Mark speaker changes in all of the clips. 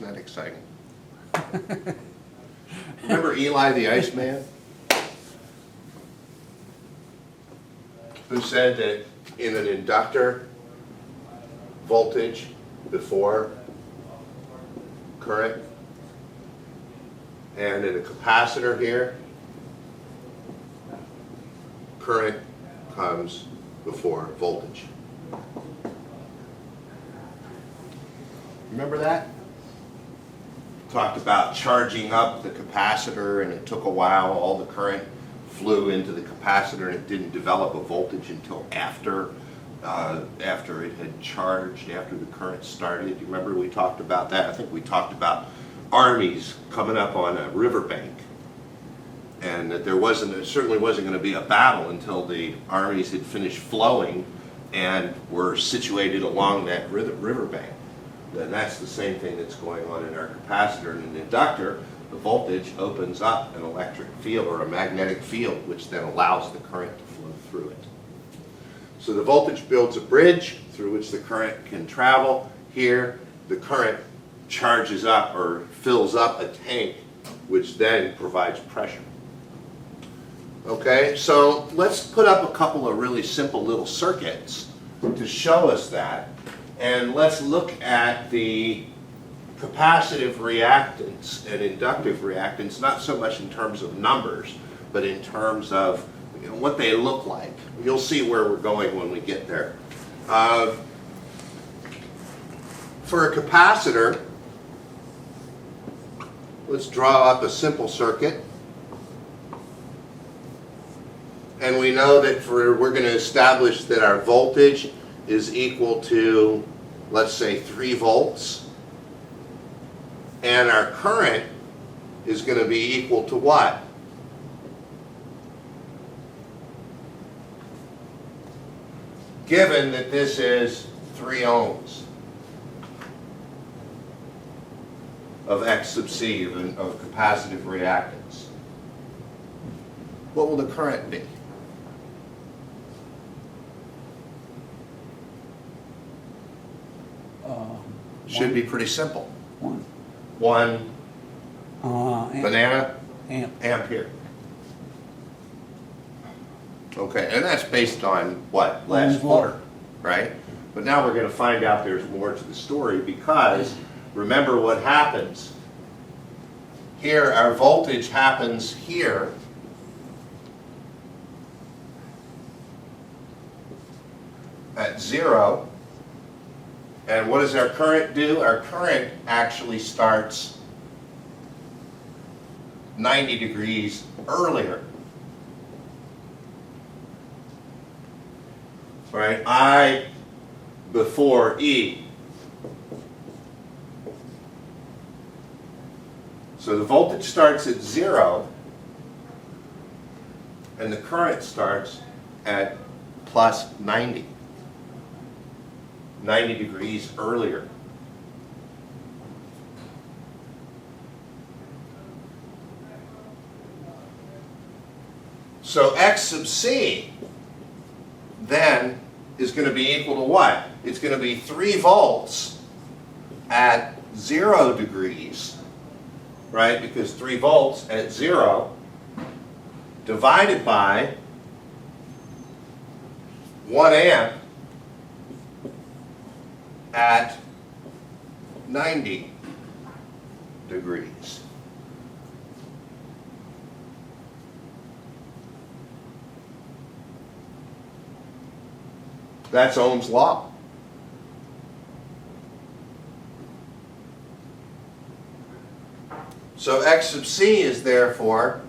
Speaker 1: Isn't that exciting? Remember Eli the Iceman? Who said that in an inductor, voltage before current, and in a capacitor here, current comes before voltage. Remember that? Talked about charging up the capacitor, and it took a while. All the current flew into the capacitor, and it didn't develop a voltage until after it had charged, after the current started. You remember we talked about that? I think we talked about armies coming up on a riverbank, and that there certainly wasn't going to be a battle until the armies had finished flowing and were situated along that riverbank. And that's the same thing that's going on in our capacitor and an inductor. The voltage opens up an electric field or a magnetic field, which then allows the current to flow through it. So the voltage builds a bridge through which the current can travel. Here, the current charges up or fills up a tank, which then provides pressure. Okay, so let's put up a couple of really simple little circuits to show us that. And let's look at the capacitive reactance and inductive reactance, not so much in terms of numbers, but in terms of what they look like. You'll see where we're going when we get there. For a capacitor, let's draw up a simple circuit. And we know that we're going to establish that our voltage is equal to, let's say, 3 volts. And our current is going to be equal to what? Given that this is 3 ohms of X sub C, of capacitive reactance. What will the current be? Should be pretty simple. 1 banana ampere. Okay, and that's based on what? Last quarter, right? But now we're going to find out there's more to the story, because remember what happens. Here, our voltage happens here. At 0. And what does our current do? Our current actually starts 90 degrees earlier. Right? I before E. So the voltage starts at 0, and the current starts at plus 90. 90 degrees earlier. So X sub C then is going to be equal to what? It's going to be 3 volts at 0 degrees, right? Because 3 volts at 0 divided by 1 amp at 90 degrees. That's Ohm's law. So X sub C is therefore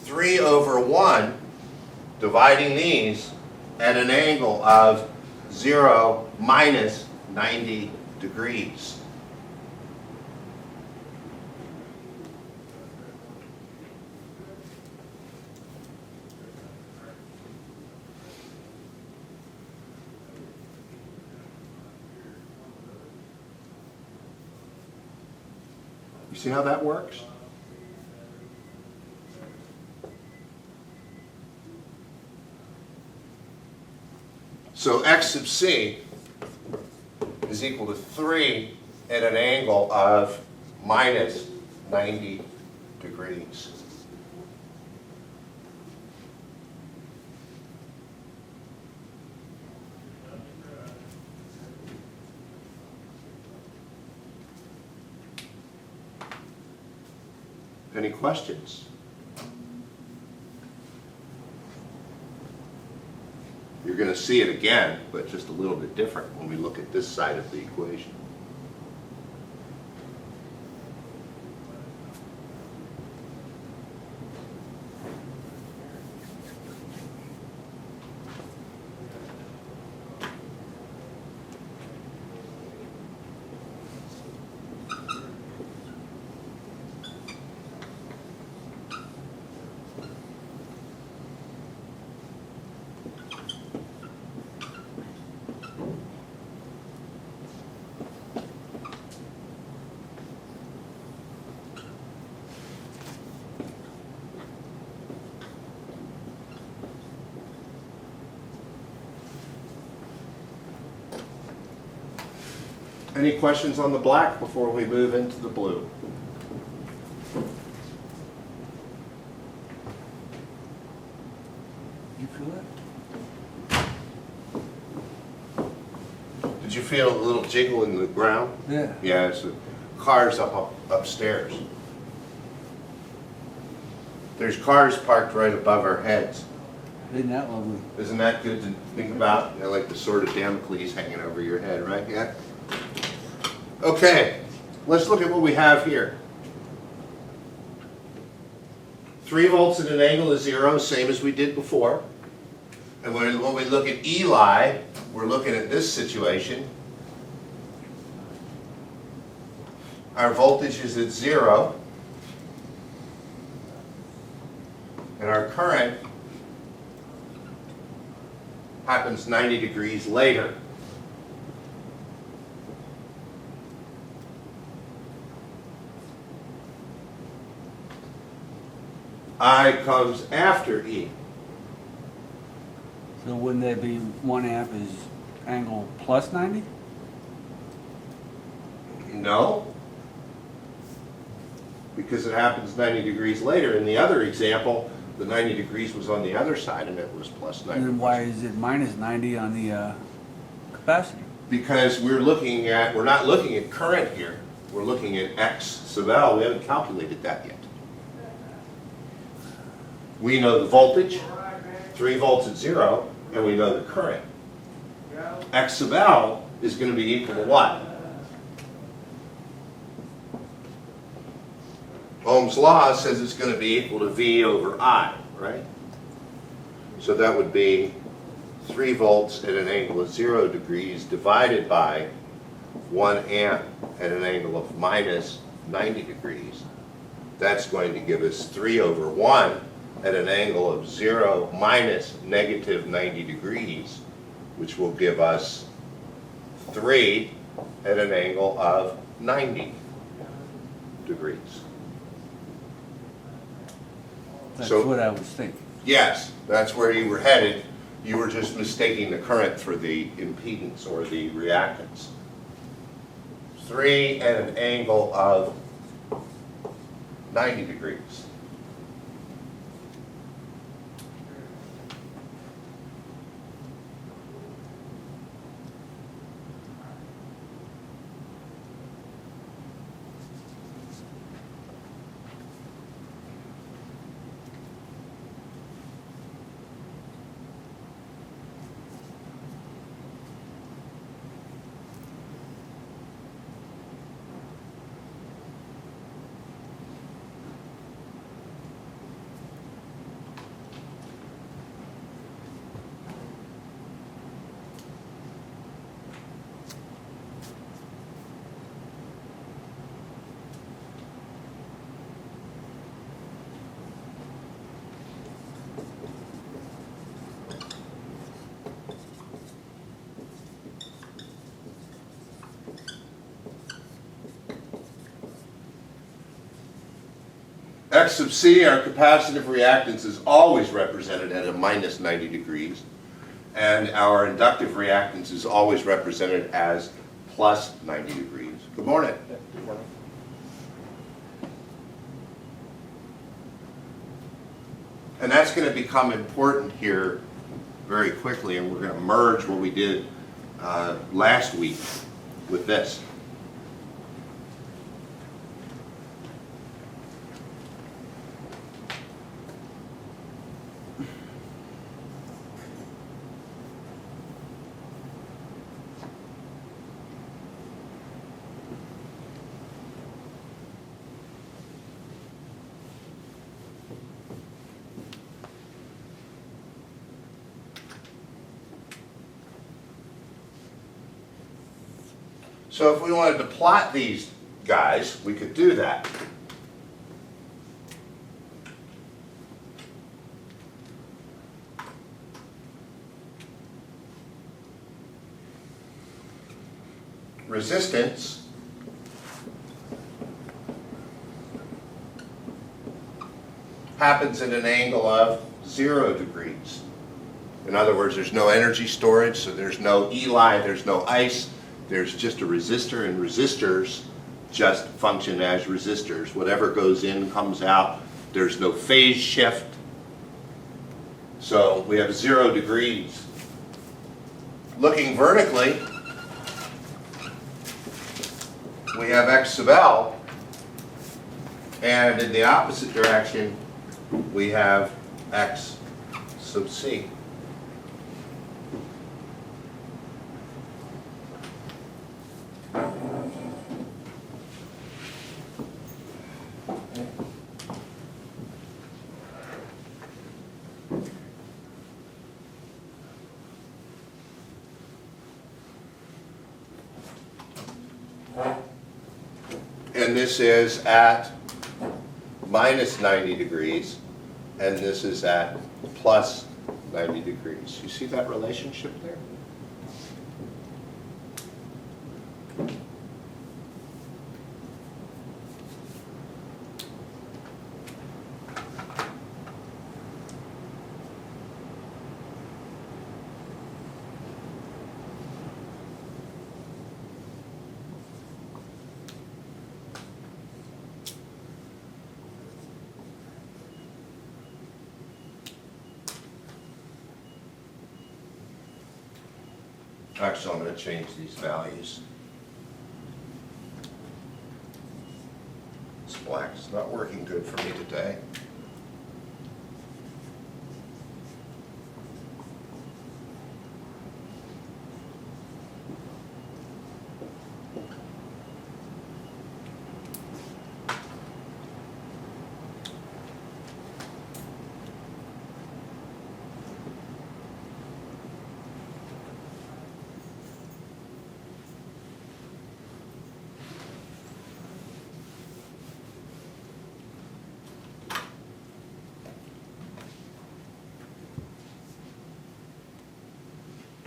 Speaker 1: 3 over 1, dividing these at an angle of 0 minus 90 degrees. You see how that works? So X sub C is equal to 3 at an angle of minus 90 degrees. Any questions? You're going to see it again, but just a little bit different when we look at this side of the equation. Any questions on the black before we move into the blue?
Speaker 2: You feel it?
Speaker 1: Did you feel a little jiggle in the ground?
Speaker 2: Yeah.
Speaker 1: Yeah, it's the cars upstairs. There's cars parked right above our heads.
Speaker 2: Isn't that lovely?
Speaker 1: Isn't that good to think about? You know, like the sword of Damocles hanging over your head, right? Yeah. Okay, let's look at what we have here. 3 volts at an angle of 0, same as we did before. And when we look at ELI, we're looking at this situation. Our voltage is at 0. And our current happens 90 degrees later. I comes after E.
Speaker 2: So wouldn't that be 1 amp is angle plus 90?
Speaker 1: No. Because it happens 90 degrees later. In the other example, the 90 degrees was on the other side and it was plus 90.
Speaker 2: And then why is it minus 90 on the capacitor?
Speaker 1: Because we're not looking at current here. We're looking at X sub L. We haven't calculated that yet. We know the voltage, 3 volts at 0, and we know the current. X sub L is going to be equal to what? Ohm's law says it's going to be equal to V over I, right? So that would be 3 volts at an angle of 0 degrees divided by 1 amp at an angle of minus 90 degrees. That's going to give us 3 over 1 at an angle of 0 minus negative 90 degrees, which will give us 3 at an angle of 90 degrees.
Speaker 2: That's
Speaker 1: So-
Speaker 2: what I was thinking.
Speaker 1: Yes, that's where you were headed. You were just mistaking the current for the impedance or the reactance. 3 at an angle of 90 degrees. X sub C, our capacitive reactance, is always represented at a minus 90 degrees. And our inductive reactance is always represented as plus 90 degrees. Good morning.
Speaker 3: Good morning.
Speaker 1: And that's going to become important here very quickly, and we're going to merge what we did last week with this. So if we wanted to plot these guys, we could do that. Resistance happens at an angle of 0 degrees. In other words, there's no energy storage, so there's no ELI, there's no ICE. There's just a resistor, and resistors just function as resistors. Whatever goes in comes out. There's no phase shift. So we have 0 degrees. Looking vertically, we have X sub L, and in the opposite direction, we have X sub C. And this is at minus 90 degrees, and this is at plus 90 degrees. You see that relationship there? Actually, I'm going to change these values. This black is not working good for me today.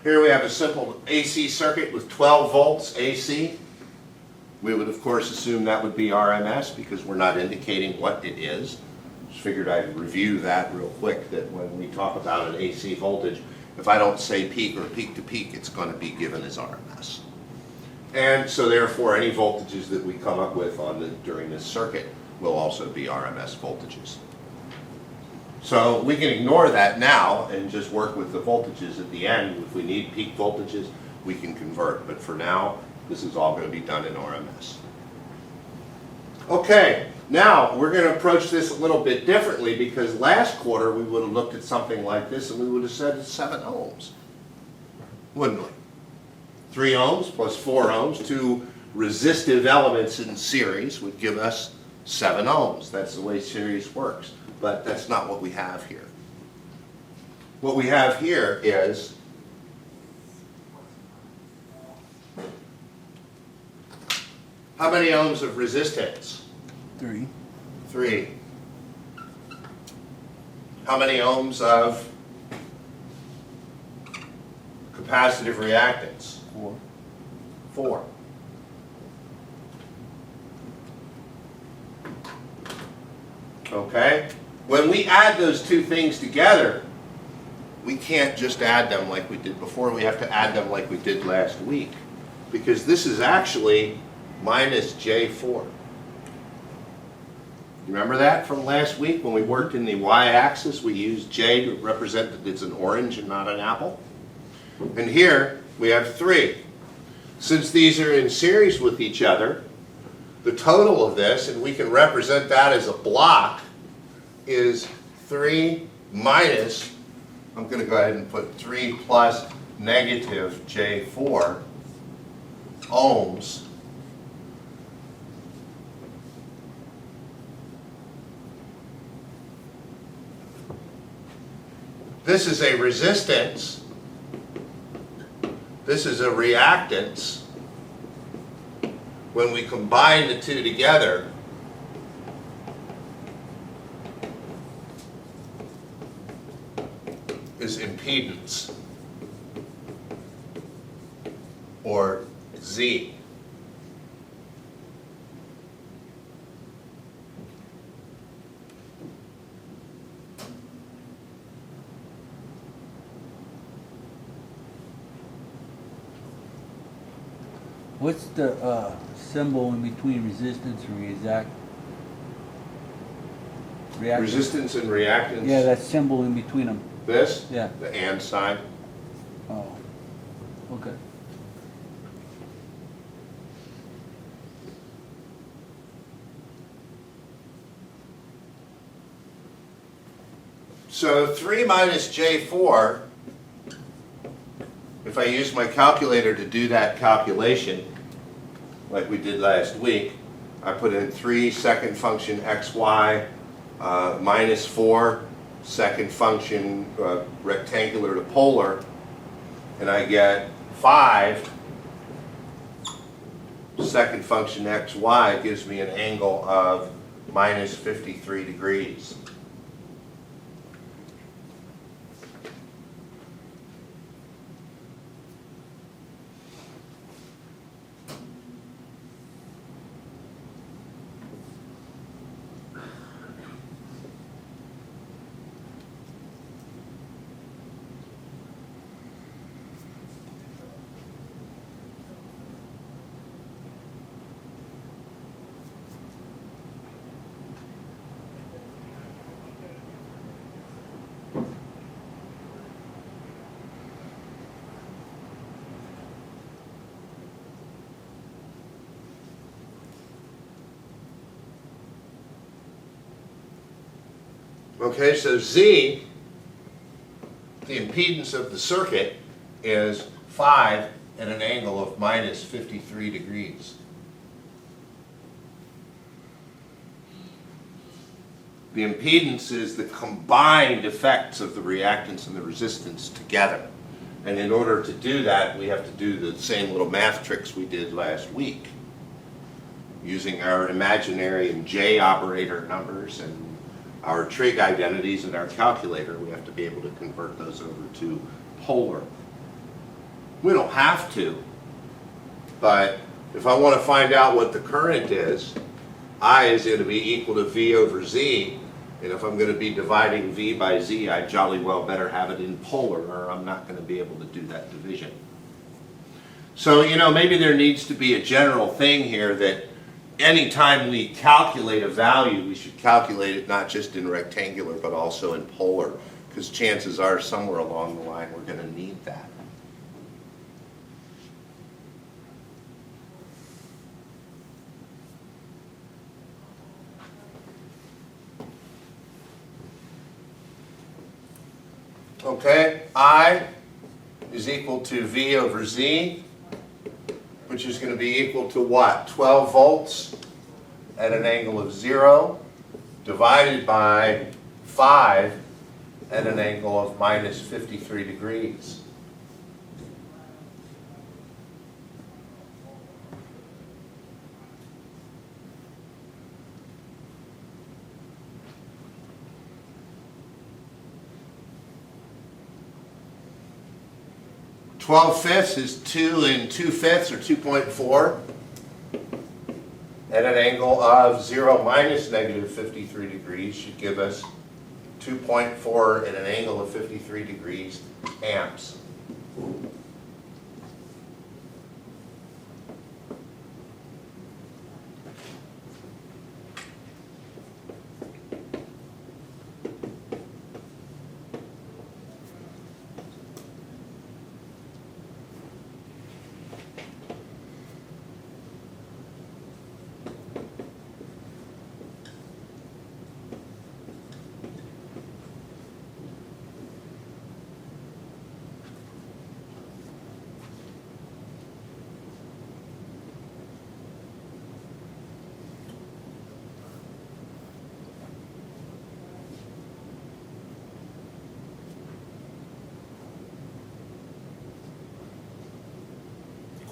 Speaker 1: Here we have a simple AC circuit with 12 volts AC. We would of course assume that would be RMS because we're not indicating what it is. Just figured I'd review that real quick, that when we talk about an AC voltage, if I don't say peak or peak to peak, it's going to be given as RMS. And so therefore any voltages that we come up with during this circuit will also be RMS voltages. So we can ignore that now and just work with the voltages at the end. If we need peak voltages, we can convert. But for now, this is all going to be done in RMS. Okay, now we're going to approach this a little bit differently because last quarter we would have looked at something like this and we would have said it's 7 ohms, wouldn't we? 3 ohms plus 4 ohms, 2 resistive elements in series would give us 7 ohms. That's the way series works. But that's not what we have here. What we have here is how many ohms of resistance?
Speaker 2: 3.
Speaker 1: 3. How many ohms of capacitive reactance?
Speaker 2: 4.
Speaker 1: 4. Okay? When we add those two things together, we can't just add them like we did before. We have to add them like we did last week. Because this is actually minus J4. Remember that from last week when we worked in the y-axis? We used J to represent that it's an orange and not an apple. And here we have 3. Since these are in series with each other, the total of this, and we can represent that as a block, is 3 minus, I'm going to go ahead and put 3 plus negative J4 ohms This is a resistance. This is a reactance. When we combine the two together, is impedance, or Z.
Speaker 2: What's the symbol in between resistance and reactance?
Speaker 1: Resistance and reactance.
Speaker 2: Yeah, that symbol in between them.
Speaker 1: This?
Speaker 2: Yeah.
Speaker 1: The and sign.
Speaker 2: Oh, okay.
Speaker 1: So 3 minus J4, if I use my calculator to do that calculation, like we did last week, I put in 3 second function xy minus 4 second function rectangular to polar, and I get 5 second function xy gives me an angle of minus 53 degrees. Okay, so Z, the impedance of the circuit, is 5 at an angle of minus 53 degrees. The impedance is the combined effects of the reactance and the resistance together. And in order to do that, we have to do the same little math tricks we did last week, using our imaginary and J operator numbers and our trig identities in our calculator. We have to be able to convert those over to polar. We don't have to, but if I want to find out what the current is, I is going to be equal to V over Z, and if I'm going to be dividing V by Z, I jolly well better have it in polar, or I'm not going to be able to do that division. So, you know, maybe there needs to be a general thing here that anytime we calculate a value, we should calculate it not just in rectangular but also in polar, because chances are somewhere along the line we're going to need that. Okay, I is equal to V over Z, which is going to be equal to what? 12 volts at an angle of 0 divided by 5 at an angle of minus 53 degrees. (12/5) is 2 2/5 or 2.4 at an angle of 0 minus negative 53 degrees should give us 2.4 at an angle of 53 degrees amps.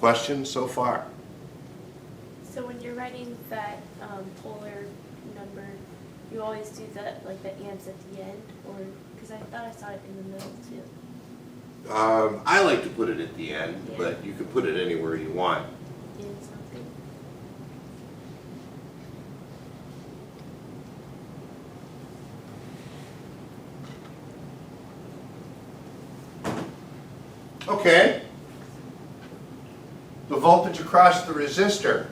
Speaker 1: questions so far?
Speaker 3: So when you're writing that polar number, you always do the amps at the end, or because I thought I saw it in the middle too.
Speaker 1: I like to put it at the end,
Speaker 3: Yeah.
Speaker 1: but you can put it anywhere you want.
Speaker 3: In something.
Speaker 1: Okay. The voltage across the resistor.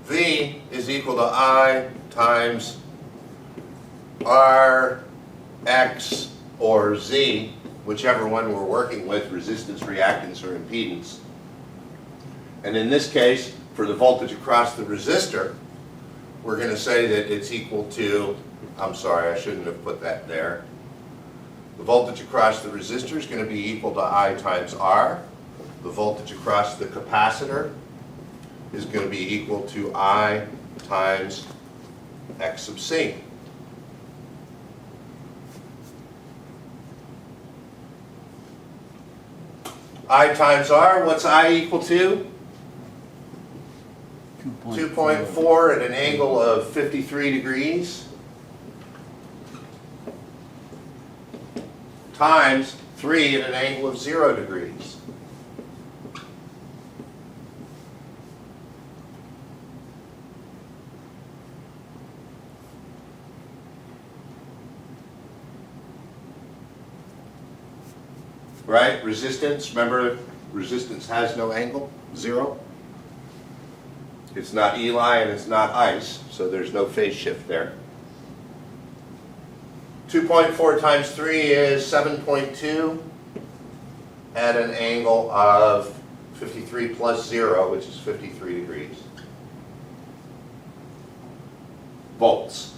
Speaker 1: V is equal to I times R, X, or Z, whichever one we're working with, resistance, reactance, or impedance. And in this case, for the voltage across the resistor, we're going to say that it's equal to, I'm sorry, I shouldn't have put that there. The voltage across the resistor is going to be equal to I times R. The voltage across the capacitor is going to be equal to I times X sub C. I times R, what's I equal to? 2.4 at an angle of 53 degrees times 3 at an angle of 0 degrees. Right? Resistance, remember, resistance has no angle, 0. It's not ELI and it's not ICE, so there's no phase shift there. 2.4 times 3 is 7.2 at an angle of 53 plus 0, which is 53 degrees. Volts.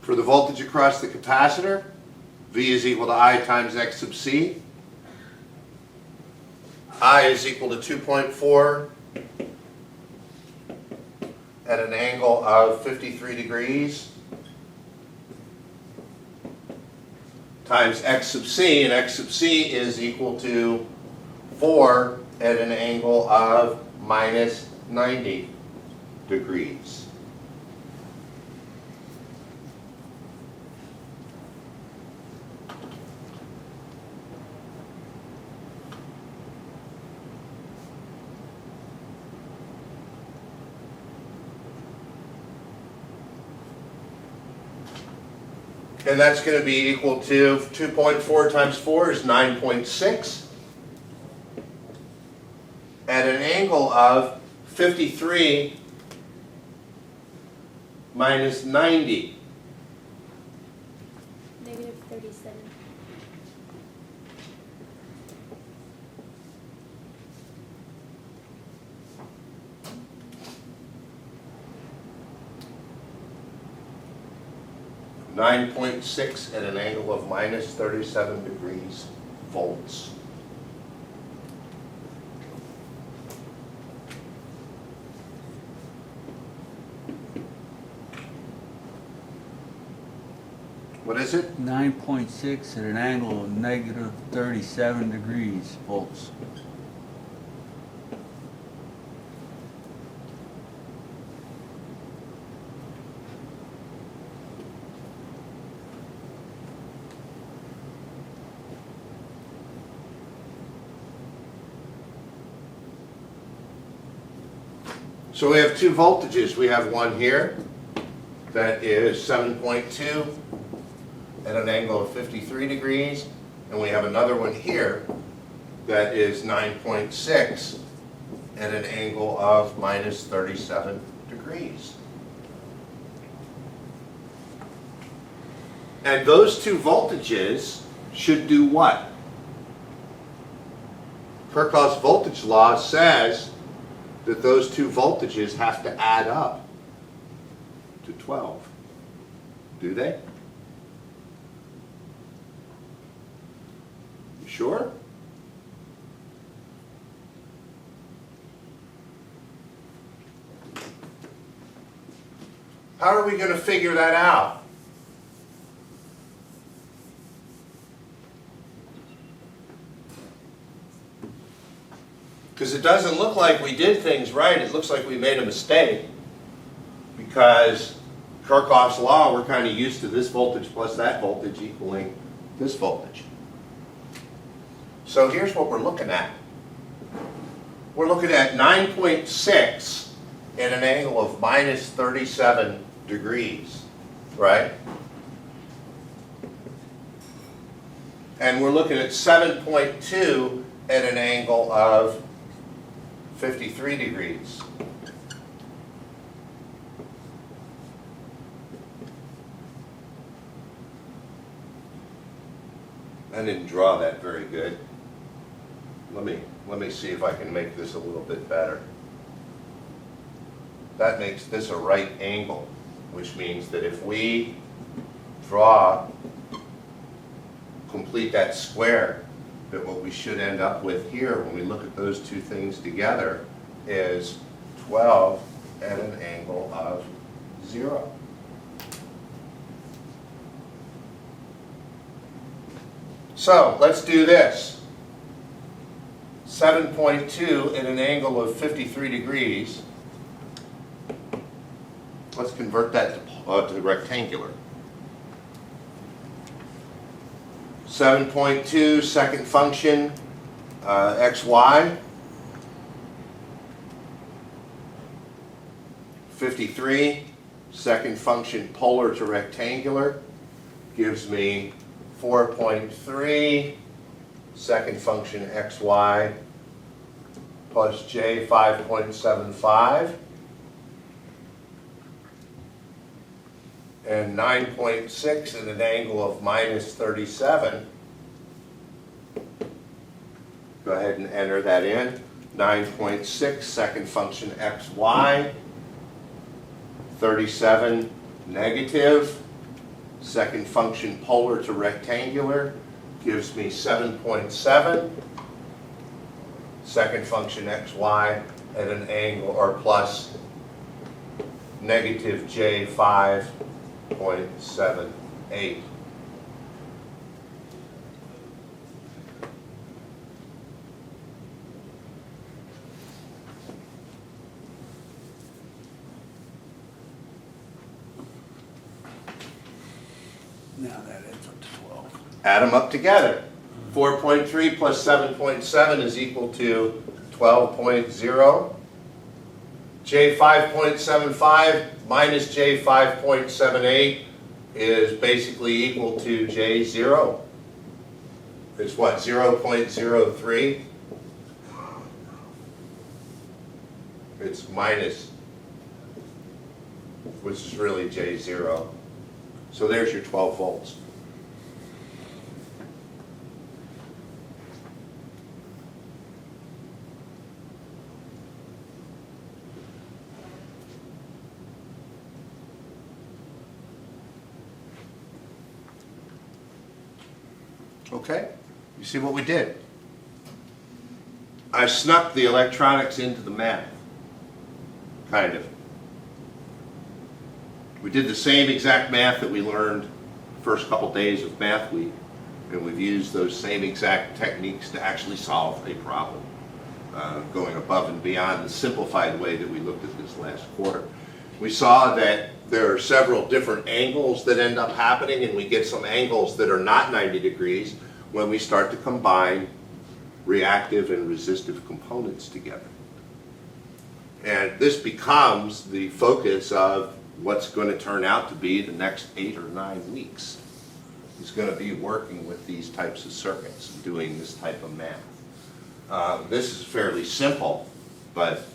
Speaker 1: For the voltage across the capacitor, V is equal to I times X sub C. I is equal to 2.4 at an angle of 53 degrees times X sub C, and X sub C is equal to 4 at an angle of minus 90 degrees. And that's going to be equal to 2.4 times 4 is 9.6 at an angle of 53 minus 90.
Speaker 3: Negative 37.
Speaker 1: .6 at an angle of minus 37 degrees volts. What is it?
Speaker 2: 9.6 at an angle of negative 37 degrees volts.
Speaker 1: So we have two voltages. We have one here that is 7.2 at an angle of 53 degrees, and we have another one here that is 9.6 at an angle of minus 37 degrees. And those two voltages should do what? Kirchhoff's voltage law says that those two voltages have to add up to 12. Do they? You sure? How are we going to figure that out? Because it doesn't look like we did things right. It looks like we made a mistake. Because Kirchhoff's law, we're kind of used to this voltage plus that voltage equaling this voltage. So here's what we're looking at. We're looking at 9.6 at an angle of minus 37 degrees, right? And we're looking at 7.2 at an angle of 53 degrees. I didn't draw that very good. Let me see if I can make this a little bit better. That makes this a right angle, which means that if we complete that square, that what we should end up with here when we look at those two things together is 12 at an angle of 0. So let's do this. 7.2 at an angle of 53 degrees. Let's convert that to rectangular. 7.2 second function xy. 53 second function polar to rectangular gives me 4.3 second function xy plus j 5.75 and 9.6 at an angle of minus 37. Go ahead and enter that in. 9.6 second function xy, 37 negative, second function polar to rectangular gives me 7.7, second function xy at an angle or plus negative j 5.78.
Speaker 2: Now that adds up to 12.
Speaker 1: Add them up together. 4.3 plus 7.7 is equal to 12.0. J 5.75 minus J 5.78 is basically equal to J 0. It's what, 0.03? It's minus, which is really J 0. So there's your 12 volts. Okay, you see what we did? I snuck the electronics into the math, kind of. We did the same exact math that we learned the first couple days of math week, and we've used those same exact techniques to actually solve a problem, going above and beyond the simplified way that we looked at this last quarter. We saw that there are several different angles that end up happening, and we get some angles that are not 90 degrees when we start to combine reactive and resistive components together. And this becomes the focus of what's going to turn out to be the next 8 or 9 weeks. is going to be working with these types of circuits, doing this type of math. This is fairly simple, but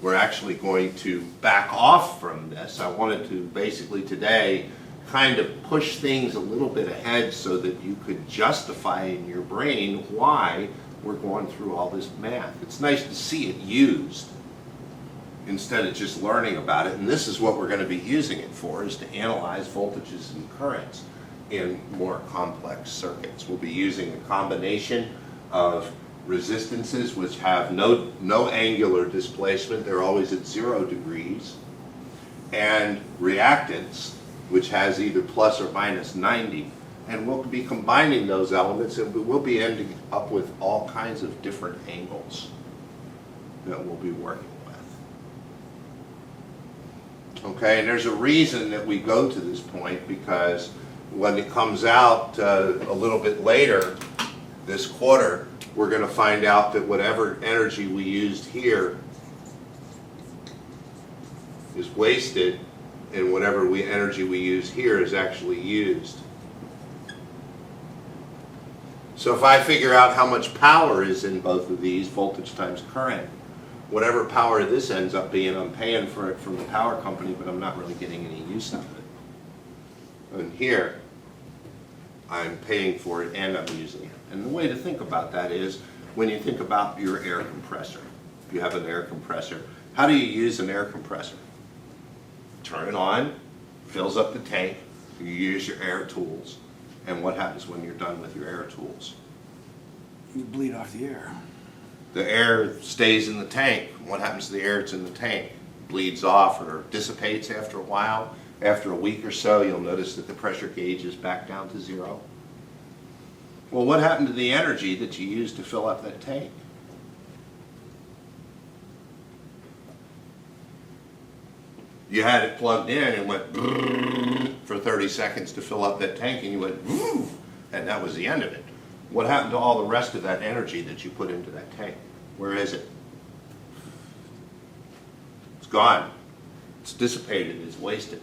Speaker 1: we're actually going to back off from this. I wanted to basically today kind of push things a little bit ahead so that you could justify in your brain why we're going through all this math. It's nice to see it used instead of just learning about it. And this is what we're going to be using it for, is to analyze voltages and currents in more complex circuits. We'll be using a combination of resistances which have no angular displacement, they're always at 0 degrees, and reactance, which has either plus or minus 90. And we'll be combining those elements, and we'll be ending up with all kinds of different angles that we'll be working with. Okay, and there's a reason that we go to this point, because when it comes out a little bit later this quarter, we're going to find out that whatever energy we used here is wasted, and whatever energy we use here is actually used. So if I figure out how much power is in both of these, voltage times current, whatever power this ends up being, I'm paying for it from the power company, but I'm not really getting any use out of it. And here, I'm paying for it and I'm using it. And the way to think about that is when you think about your air compressor. If you have an air compressor, how do you use an air compressor? Turn it on, fills up the tank, you use your air tools, and what happens when you're done with your air tools?
Speaker 4: You bleed off the air.
Speaker 1: The air stays in the tank. What happens to the air that's in the tank? Bleeds off or dissipates after a while. After a week or so, you'll notice that the pressure gauge is back down to 0. Well, what happened to the energy that you used to fill up that tank? You had it plugged in and went for 30 seconds to fill up that tank, and you went, and that was the end of it. What happened to all the rest of that energy that you put into that tank? Where is it? It's gone. It's dissipated. It's wasted.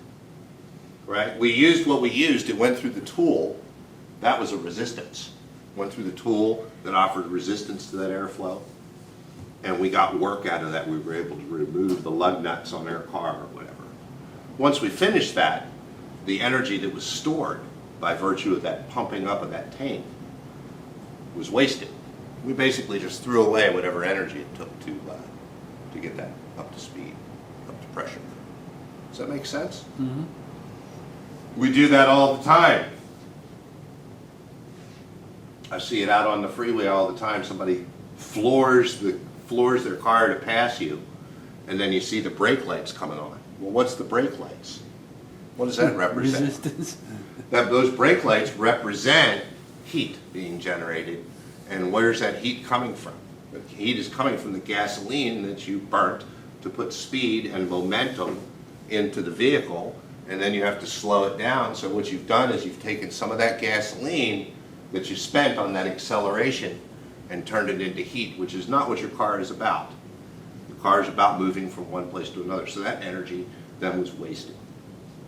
Speaker 1: Right? We used what we used. It went through the tool. That was a resistance. Went through the tool that offered resistance to that airflow. And we got work out of that. We were able to remove the lug nuts on our car or whatever. Once we finished that, the energy that was stored by virtue of that pumping up of that tank was wasted. We basically just threw away whatever energy it took to get that up to speed, up to pressure. Does that make sense?
Speaker 2: Mm-hmm.
Speaker 1: We do that all the time. I see it out on the freeway all the time. Somebody floors their car to pass you, and then you see the brake lights coming on. Well, what's the brake lights? What does that represent?
Speaker 2: Resistance.
Speaker 1: Those brake lights represent heat being generated. And where's that heat coming from? The heat is coming from the gasoline that you burnt to put speed and momentum into the vehicle, and then you have to slow it down. So what you've done is you've taken some of that gasoline that you spent on that acceleration and turned it into heat, which is not what your car is about. The car is about moving from one place to another. So that energy then was wasted,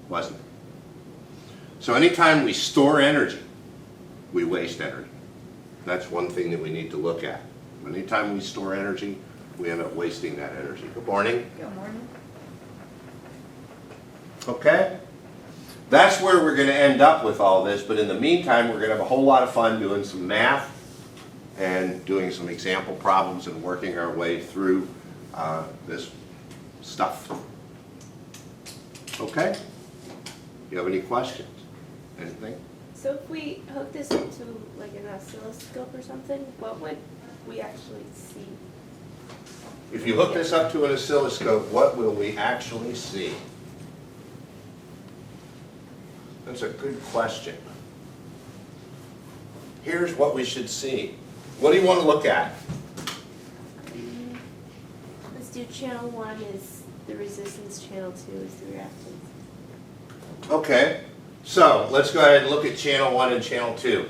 Speaker 1: wasn't it? So anytime we store energy, we waste energy. That's one thing that we need to look at. Anytime we store energy, we end up wasting that energy. Good morning.
Speaker 3: Good morning.
Speaker 1: Okay? That's where we're going to end up with all this, but in the meantime, we're going to have a whole lot of fun doing some math and doing some example problems and working our way through this stuff. Okay? You have any questions? Anything?
Speaker 3: So if we hook this into like an oscilloscope or something, what would we actually see?
Speaker 1: If you hook this up to an oscilloscope, what will we actually see? That's a good question. Here's what we should see. What do you want to look at?
Speaker 3: Let's do channel 1 is the resistance, channel 2 is the reactance.
Speaker 1: Okay, so let's go ahead and look at channel 1 and channel 2.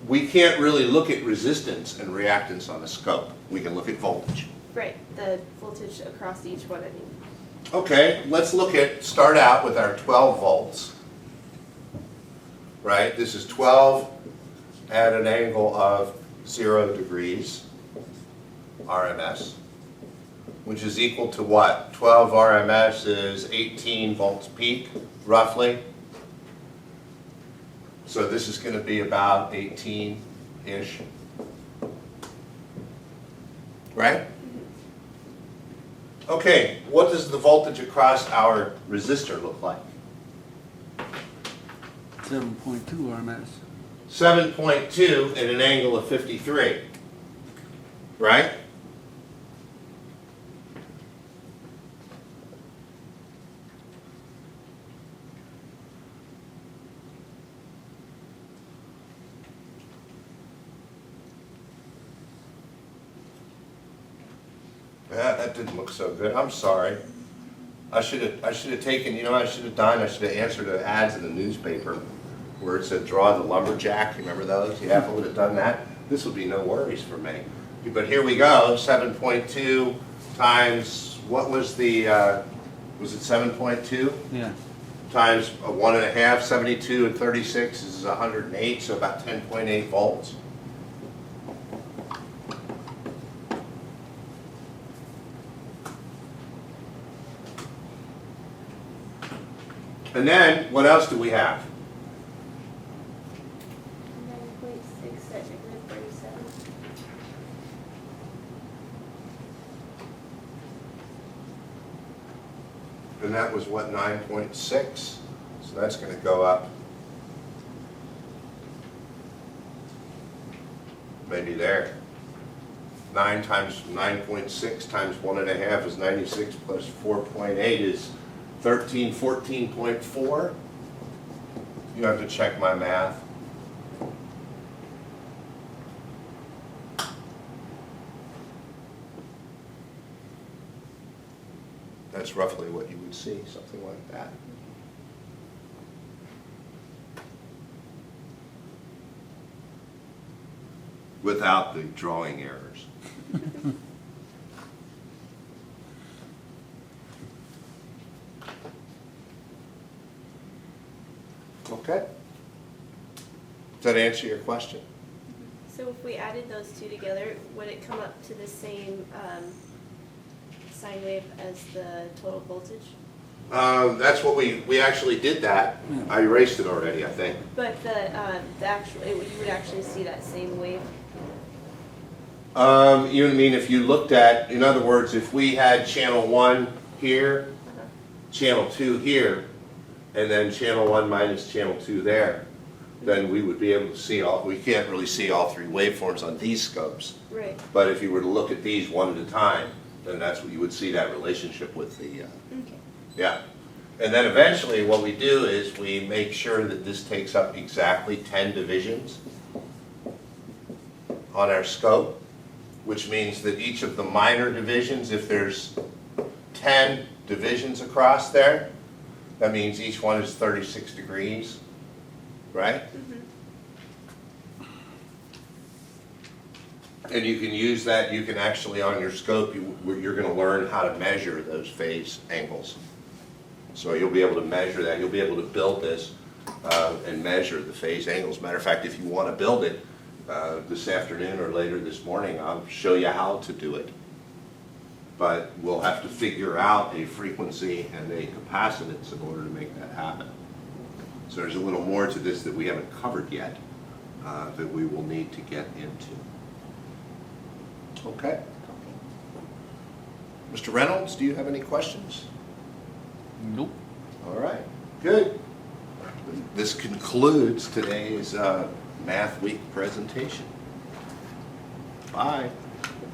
Speaker 1: We can't really look at resistance and reactance on a scope. We can look at voltage.
Speaker 3: Right, the voltage across each one, I mean.
Speaker 1: Okay, let's start out with our 12 volts. right? This is 12 at an angle of 0 degrees RMS, which is equal to what? 12 RMS is 18 volts peak, roughly. So this is going to be about 18-ish. Right? Okay, what does the voltage across our resistor look like?
Speaker 2: 7.2 RMS.
Speaker 1: 7.2 at an angle of 53. Right? Yeah, that didn't look so good. I'm sorry. I should have taken, you know what I should have done? I should have answered the ads in the newspaper where it said draw the lumberjack. You remember those? Yeah, if I would have done that, this would be no worries for me. But here we go, 7.2 times, what was the, was it 7.2?
Speaker 2: Yeah.
Speaker 1: Times 1.5, 72 and 36 is 108, so about 10.8 volts. And then, what else do we have?
Speaker 3: 9.6 at -37.
Speaker 1: And that was what, 9.6? So that's going to go up maybe there. 9 times 9.6 times 1.5 is 96 plus 4.8 is 13, 14.4. You have to check my math. That's roughly what you would see, something like that. Without the drawing errors. Okay. Does that answer your question?
Speaker 3: So if we added those two together, would it come up to the same sine wave as the total voltage?
Speaker 1: That's what we actually did that. I erased it already, I think.
Speaker 3: But the actual, you would actually see that same wave?
Speaker 1: You mean if you looked at, in other words, if we had channel 1 here, channel 2 here, and then channel 1 minus channel 2 there, then we would be able to see all, we can't really see all three waveforms on these scopes.
Speaker 3: Right.
Speaker 1: But if you were to look at these one at a time, then that's what you would see, that relationship with the,
Speaker 3: Okay.
Speaker 1: yeah. And then eventually what we do is we make sure that this takes up exactly 10 divisions on our scope, which means that each of the minor divisions, if there's 10 divisions across there, that means each one is 36 degrees, right? And you can use that, you can actually on your scope, you're going to learn how to measure those phase angles. So you'll be able to measure that, you'll be able to build this and measure the phase angles. Matter of fact, if you want to build it this afternoon or later this morning, I'll show you how to do it. But we'll have to figure out a frequency and a capacitance in order to make that happen. So there's a little more to this that we haven't covered yet that we will need to get into. Okay. Mr. Reynolds, do you have any questions?
Speaker 2: Nope.
Speaker 1: All right, good. This concludes today's Math Week presentation. Bye.